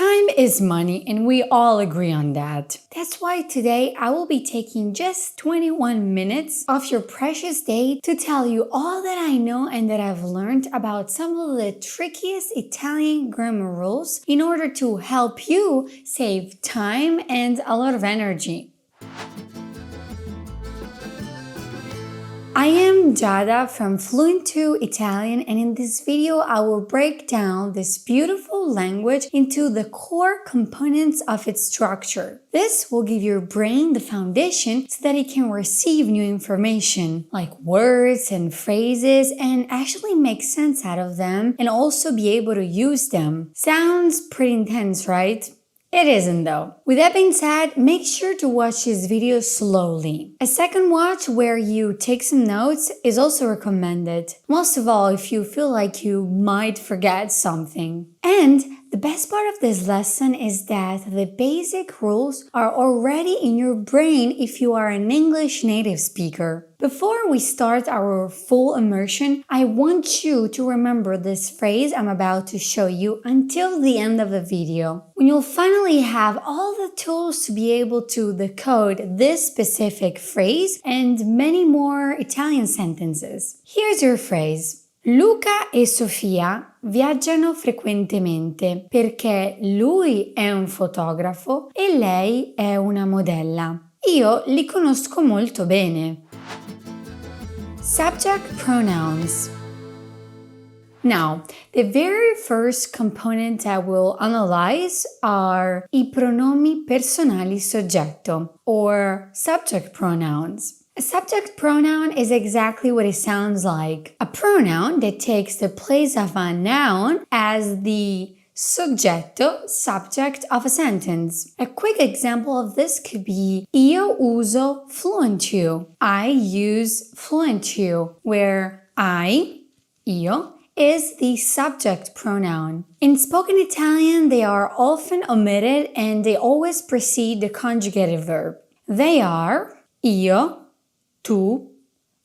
Time is money, and we all agree on that. That's why today I will be taking just 21 minutes of your precious day to tell you all that I know and that I've learned about some of the trickiest Italian grammar rules in order to help you save time and a lot of energy. I am Giada from FluentU Italian, and in this video I will break down this beautiful language into the core components of its structure. This will give your brain the foundation so that it can receive new information, like words and phrases, and actually make sense out of them and also be able to use them. Sounds pretty intense, right? It isn't though. With that being said, make sure to watch this video slowly. A second watch where you take some notes is also recommended, most of all if you feel like you might forget something. And the best part of this lesson is that the basic rules are already in your brain if you are an English native speaker. Before we start our full immersion, I want you to remember this phrase I'm about to show you until the end of the video, when you'll finally have all the tools to be able to decode this specific phrase and many more Italian sentences. Here's your phrase. Luca e Sofia viaggiano frequentemente perché lui è un fotografo e lei è una modella. Io li conosco molto bene. Subject pronouns. Now, the very first component I will analyze are I pronomi personali soggetto, or subject pronouns. A subject pronoun is exactly what it sounds like. A pronoun that takes the place of a noun as the soggetto, subject of a sentence. A quick example of this could be Io uso FluentU. I use FluentU, where io, is the subject pronoun. In spoken Italian, they are often omitted and they always precede the conjugated verb. They are io, tu,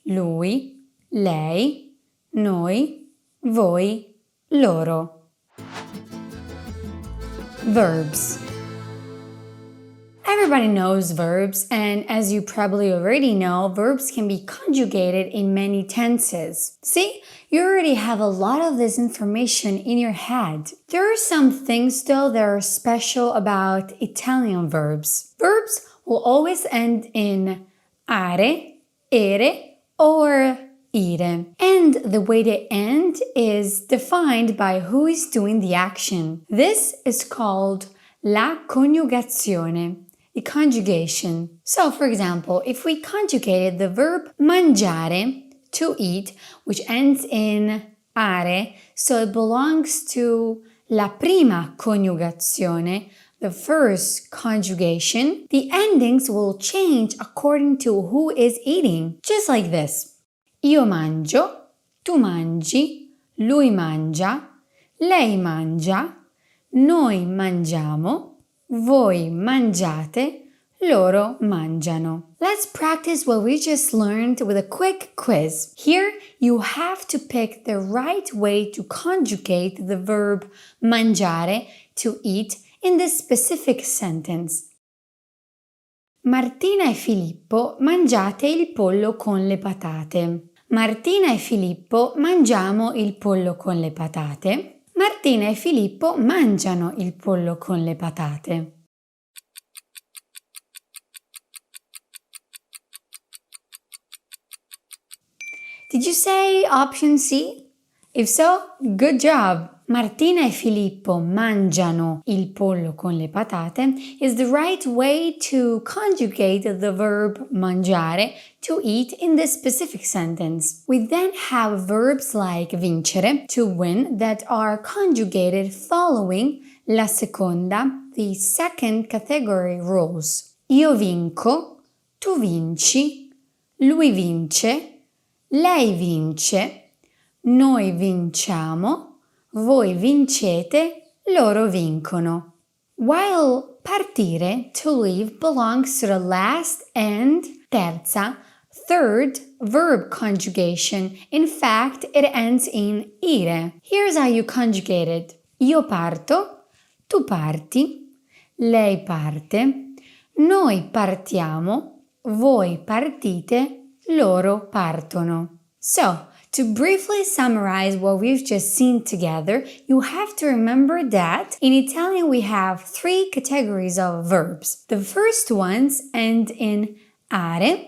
lui, lei, noi, voi, loro. Verbs. Everybody knows verbs, and as you probably already know, verbs can be conjugated in many tenses. See, you already have a lot of this information in your head. There are some things though that are special about Italian verbs. Verbs will always end in are, ere, or ire. And the way they end is defined by who is doing the action. This is called la coniugazione, the conjugation. So, for example, if we conjugated the verb mangiare, to eat, which ends in are, so it belongs to la prima coniugazione, the first conjugation, the endings will change according to who is eating. Just like this. Io mangio, tu mangi, lui mangia, lei mangia, noi mangiamo, voi mangiate, loro mangiano. Let's practice what we just learned with a quick quiz. Here, you have to pick the right way to conjugate the verb mangiare, to eat, in this specific sentence. Martina e Filippo mangiate il pollo con le patate. Martina e Filippo mangiamo il pollo con le patate. Martina e Filippo mangiano il pollo con le patate. Did you say option C? If so, good job! Martina e Filippo mangiano il pollo con le patate is the right way to conjugate the verb mangiare, to eat, in this specific sentence. We then have verbs like vincere, to win, that are conjugated following la seconda, the second category rules. Io vinco, tu vinci, lui vince, lei vince, noi vinciamo, voi vincete, loro vincono. While partire, to leave, belongs to the last and terza, third verb conjugation. In fact, it ends in ire. Here's how you conjugate it. Io parto, Tu parti, lei parte, noi partiamo, voi partite, loro partono. So, to briefly summarize what we've just seen together, you have to remember that in Italian we have 3 categories of verbs. The first ones end in are,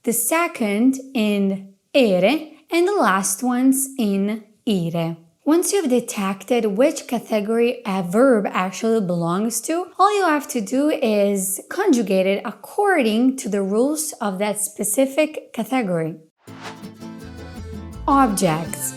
the second in ere, and the last ones in ire. Once you've detected which category a verb actually belongs to, all you have to do is conjugate it according to the rules of that specific category. Objects.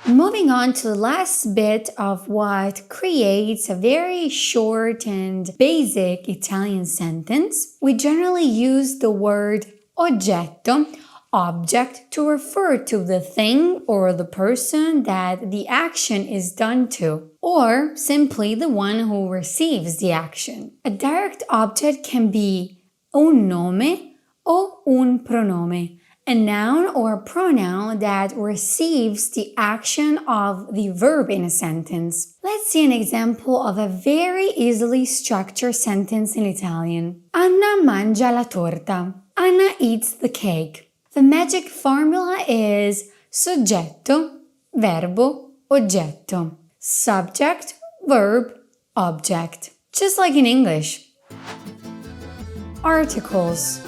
Moving on to the last bit of what creates a very short and basic Italian sentence, we generally use the word oggetto, object, to refer to the thing or the person that the action is done to, or simply the one who receives the action. A direct object can be un nome o un pronome, a noun or a pronoun that receives the action of the verb in a sentence. Let's see an example of a very easily structured sentence in Italian. Anna mangia la torta. Anna eats the cake. The magic formula is soggetto, verbo, oggetto. Subject, verb, object. Just like in English. Articles.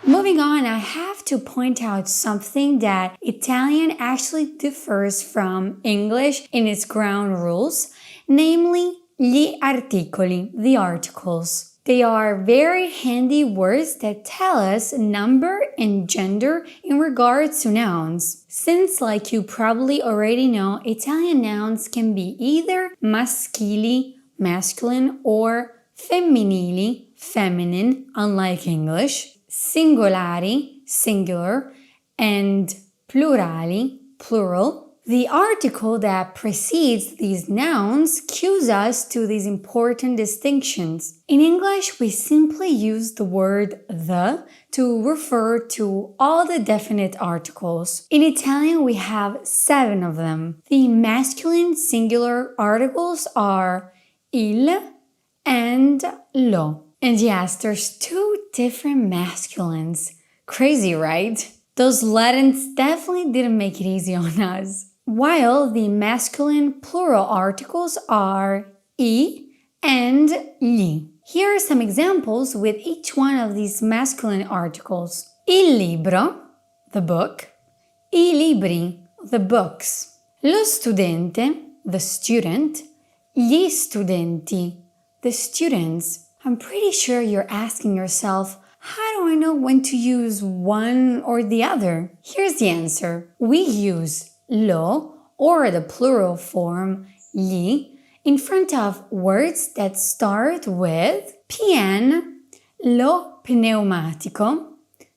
Moving on, I have to point out something that Italian actually differs from English in its ground rules, namely gli articoli, the articles. They are very handy words that tell us number and gender in regards to nouns. Since, like you probably already know, Italian nouns can be either maschili, masculine, or femminili, feminine, unlike English, singolari, singular, and plurali, plural. The article that precedes these nouns cues us to these important distinctions. In English, we simply use the word the to refer to all the definite articles. In Italian, we have 7 of them. The masculine singular articles are il and lo. And yes, there's 2 different masculines. Crazy, right? Those Latins definitely didn't make it easy on us. While the masculine plural articles are I and gli. Here are some examples with each one of these masculine articles. Il libro, the book. I libri, the books. Lo studente, the student. Gli studenti, the students. I'm pretty sure you're asking yourself, how do I know when to use one or the other? Here's the answer. We use lo, or the plural form gli, in front of words that start with pn, lo pneumatico,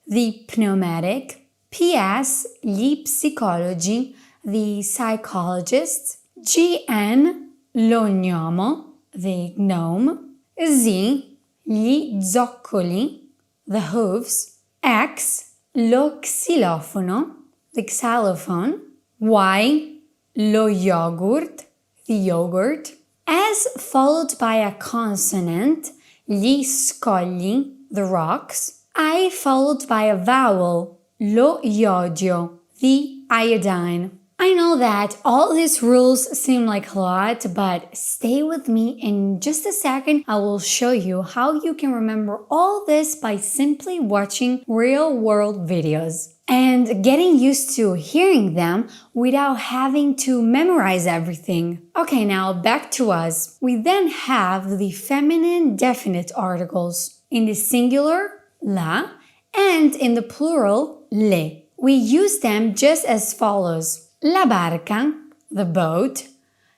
the pneumatic, ps, gli psicologi, the psychologists, gn, lo gnomo, the gnome, Z, gli zoccoli, the hooves, X, lo xilofono, the xylophone, Y, lo yogurt, the yogurt, S followed by a consonant, gli scogli, the rocks, I followed by a vowel, lo iodio, the iodine. I know that all these rules seem like a lot, but stay with me. In just a second, I will show you how you can remember all this by simply watching real-world videos and getting used to hearing them without having to memorize everything. Okay, now back to us. We then have the feminine definite articles. In the singular, la, and in the plural, le. We use them just as follows. La barca, the boat.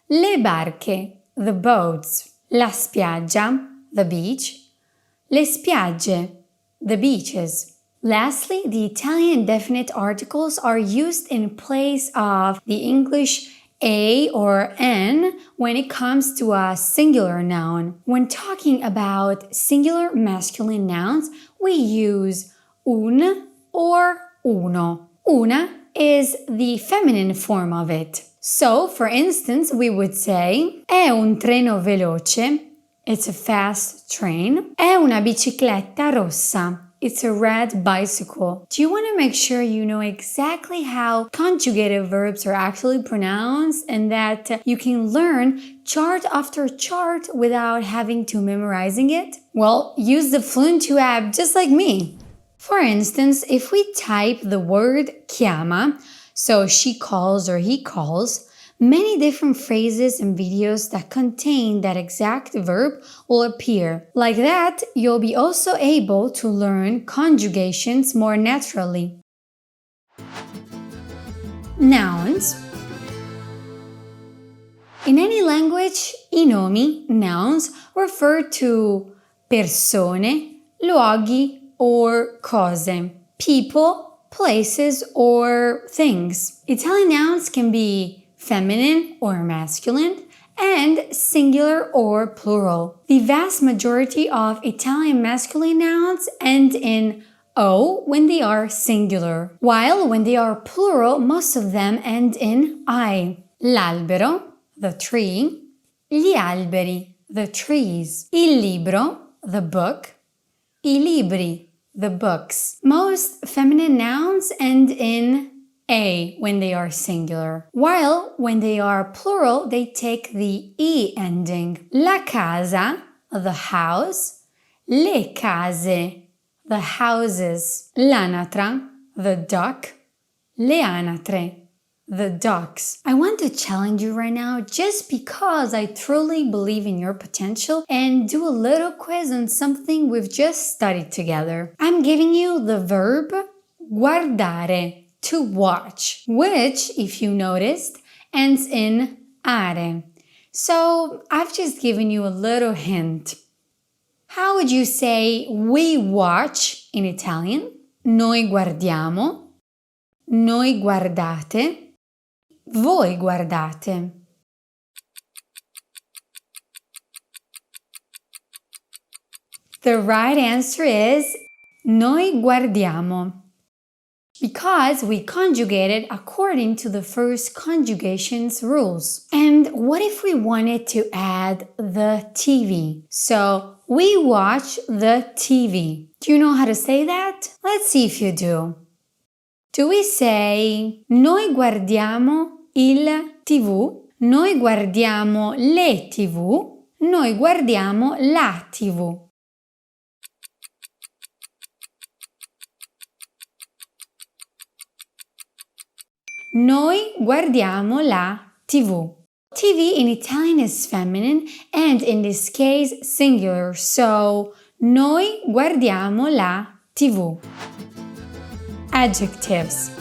Le barche, the boats. La spiaggia, the beach. Le spiagge, the beaches. Lastly, the Italian definite articles are used in place of the English a or an when it comes to a singular noun. When talking about singular masculine nouns, we use un or uno. Una is the feminine form of it. So, for instance, we would say è un treno veloce, it's a fast train. È una bicicletta rossa. It's a red bicycle. Do you want to make sure you know exactly how conjugated verbs are actually pronounced and that you can learn chart after chart without having to memorizing it? Well, use the FluentU app just like me. For instance, if we type the word chiama, so she calls or he calls, many different phrases and videos that contain that exact verb will appear. Like that, you'll be also able to learn conjugations more naturally. Nouns. In any language, I nomi, nouns, refer to persone, luoghi, or cose, people, places, or things. Italian nouns can be feminine or masculine, and singular or plural. The vast majority of Italian masculine nouns end in O when they are singular, while when they are plural, most of them end in I. L'albero, the tree, gli alberi, the trees, il libro, the book, I libri, the books. Most feminine nouns end in A when they are singular, while when they are plural, they take the E ending. La casa, the house, le case, the houses, l'anatra, the duck, le anatre, the ducks. I want to challenge you right now just because I truly believe in your potential and do a little quiz on something we've just studied together. I'm giving you the verb guardare, to watch, which, if you noticed, ends in are. So I've just given you a little hint. How would you say we watch in Italian? Noi guardiamo, noi guardate, voi guardate. The right answer is noi guardiamo, because we conjugated according to the first conjugation's rules. And what if we wanted to add the TV? So, we watch the TV. Do you know how to say that? Let's see if you do. Do we say noi guardiamo il TV? Noi guardiamo le TV? Noi guardiamo la TV? Noi guardiamo la TV. TV in Italian is feminine and in this case singular, so noi guardiamo la TV. Adjectives.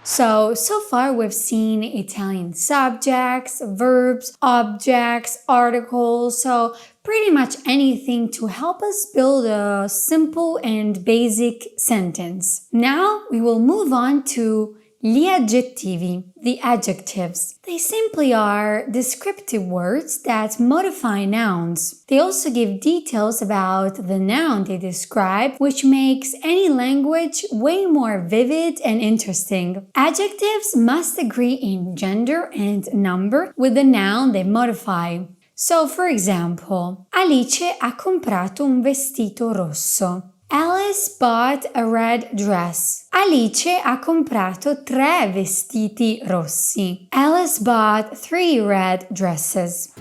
So far we've seen Italian subjects, verbs, objects, articles, so pretty much anything to help us build a simple and basic sentence. Now we will move on to gli aggettivi, the adjectives. They simply are descriptive words that modify nouns. They also give details about the noun they describe, which makes any language way more vivid and interesting. Adjectives must agree in gender and number with the noun they modify. So, for example, Alice ha comprato un vestito rosso. Alice bought a red dress. Alice ha comprato 3 vestiti rossi. Alice bought 3 red dresses.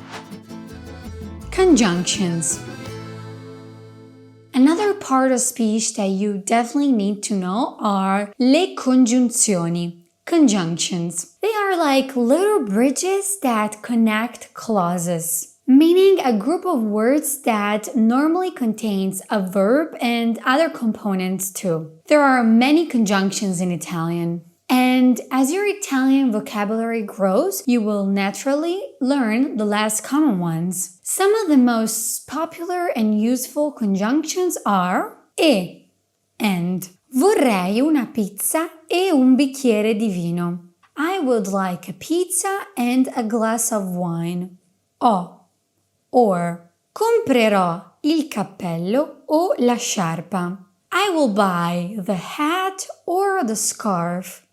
Conjunctions. Another part of speech that you definitely need to know are le congiunzioni, conjunctions. They are like little bridges that connect clauses, meaning a group of words that normally contains a verb and other components too. There are many conjunctions in Italian. And as your Italian vocabulary grows, you will naturally learn the less common ones. Some of the most popular and useful conjunctions are and. Vorrei una pizza e un bicchiere di vino. I would like a pizza and a glass of wine. Or comprerò il cappello o la sciarpa. I will buy the hat or the scarf.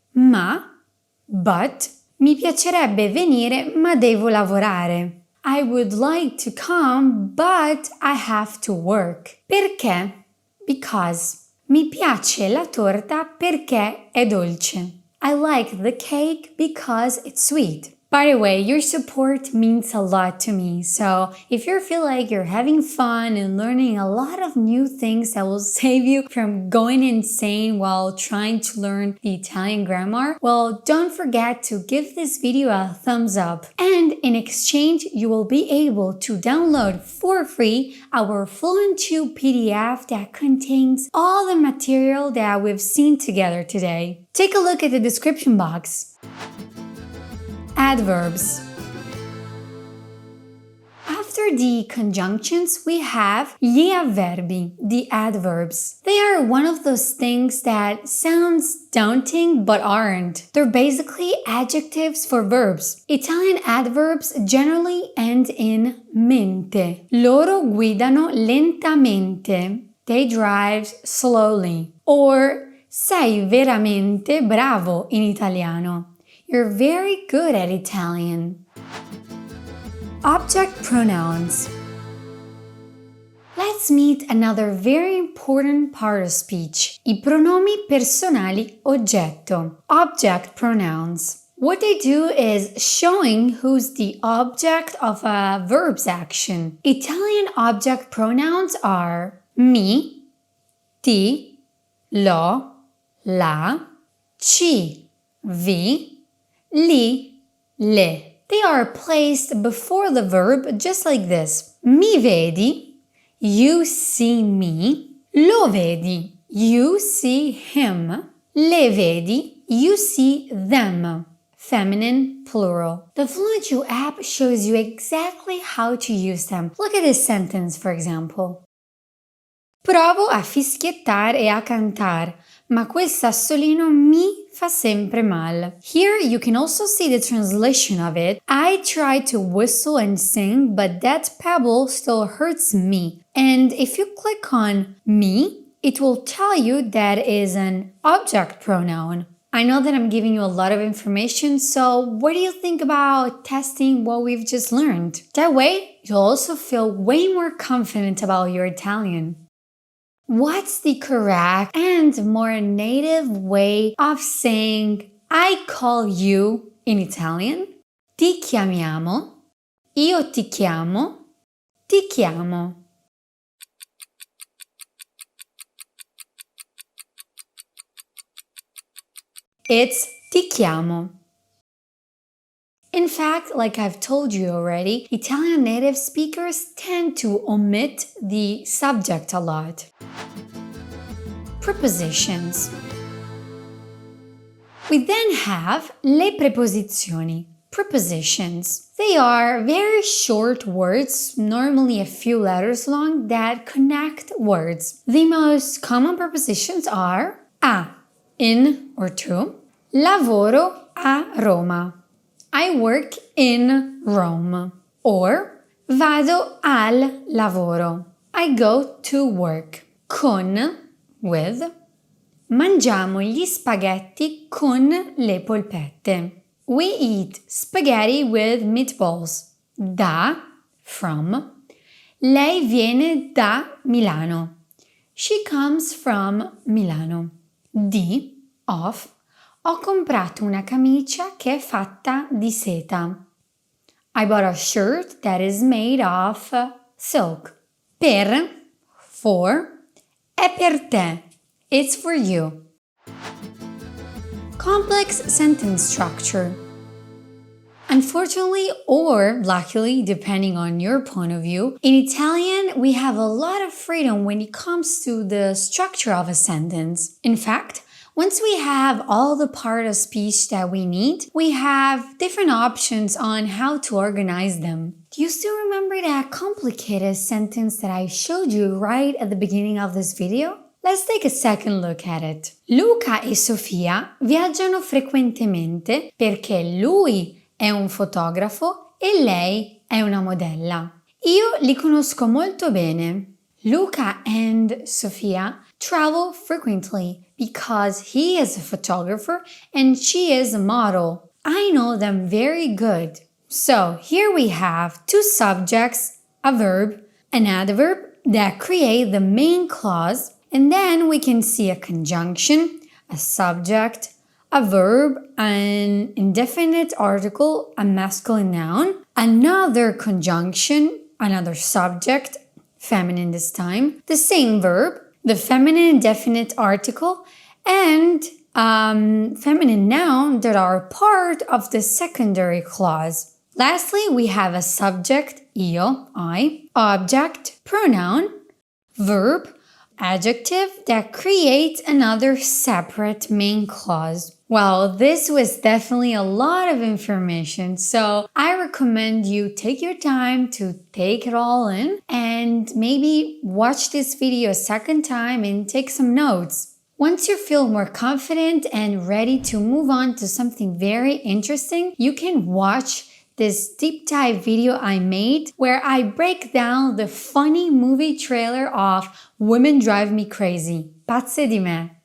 But, mi piacerebbe venire, ma devo lavorare. I would like to come, but I have to work. Perché? Because. Mi piace la torta perché è dolce. I like the cake because it's sweet. By the way, your support means a lot to me, so if you feel like you're having fun and learning a lot of new things that will save you from going insane while trying to learn the Italian grammar, well, don't forget to give this video a thumbs up. And in exchange, you will be able to download for free our FluentU PDF that contains all the material that we've seen together today. Take a look at the description box. Adverbs. After the conjunctions, we have gli avverbi, the adverbs. They are one of those things that sounds daunting but aren't. They're basically adjectives for verbs. Italian adverbs generally end in mente. Loro guidano lentamente. They drive slowly. Or sei veramente bravo in italiano. You're very good at Italian. Object pronouns. Let's meet another very important part of speech. I pronomi personali oggetto. Object pronouns. What they do is showing who's the object of a verb's action. Italian object pronouns are mi, ti, lo, la, ci, vi, li, le. They are placed before the verb just like this. Mi vedi, you see me. Lo vedi, you see him. Le vedi, you see them. Feminine, plural. The FluentU app shows you exactly how to use them. Look at this sentence, for example. Provo a fischiettare e a cantar, ma quel sassolino mi fa sempre mal. Here you can also see the translation of it. I try to whistle and sing, but that pebble still hurts me. And if you click on me, it will tell you that is an object pronoun. I know that I'm giving you a lot of information, so what do you think about testing what we've just learned? That way, you'll also feel way more confident about your Italian. What's the correct and more native way of saying I call you in Italian? Ti chiamiamo, io ti chiamo, ti chiamo. It's ti chiamo. In fact, like I've told you already, Italian native speakers tend to omit the subject a lot. Prepositions. We then have le preposizioni, prepositions. They are very short words, normally a few letters long, that connect words. The most common prepositions are a, in or to, lavoro a Roma. I work in Rome. Or vado al lavoro. I go to work. Con, with. Mangiamo gli spaghetti con le polpette. We eat spaghetti with meatballs. Da, from. Lei viene da Milano. She comes from Milano. Di, of. Ho comprato una camicia che è fatta di seta. I bought a shirt that is made of silk. Per, for. È per te. It's for you. Complex sentence structure. Unfortunately, or luckily, depending on your point of view, in Italian, we have a lot of freedom when it comes to the structure of a sentence. In fact, once we have all the part of speech that we need, we have different options on how to organize them. Do you still remember that complicated sentence that I showed you right at the beginning of this video? Let's take a second look at it. Luca e Sofia viaggiano frequentemente perché lui è un fotografo e lei è una modella. Io li conosco molto bene. Luca and Sofia travel frequently because he is a photographer and she is a model. I know them very good. So here we have two subjects, a verb, an adverb that create the main clause, and then we can see a conjunction, a subject, a verb, an indefinite article, a masculine noun, another conjunction, another subject, feminine this time, the same verb, the feminine indefinite article, and feminine noun that are part of the secondary clause. Lastly, we have a subject, io, I, object, pronoun, verb, adjective that creates another separate main clause. Well, this was definitely a lot of information, so I recommend you take your time to take it all in and maybe watch this video a second time and take some notes. Once you feel more confident and ready to move on to something very interesting, you can watch this deep dive video I made where I break down the funny movie trailer of Women Drive Me Crazy. Pazze di me.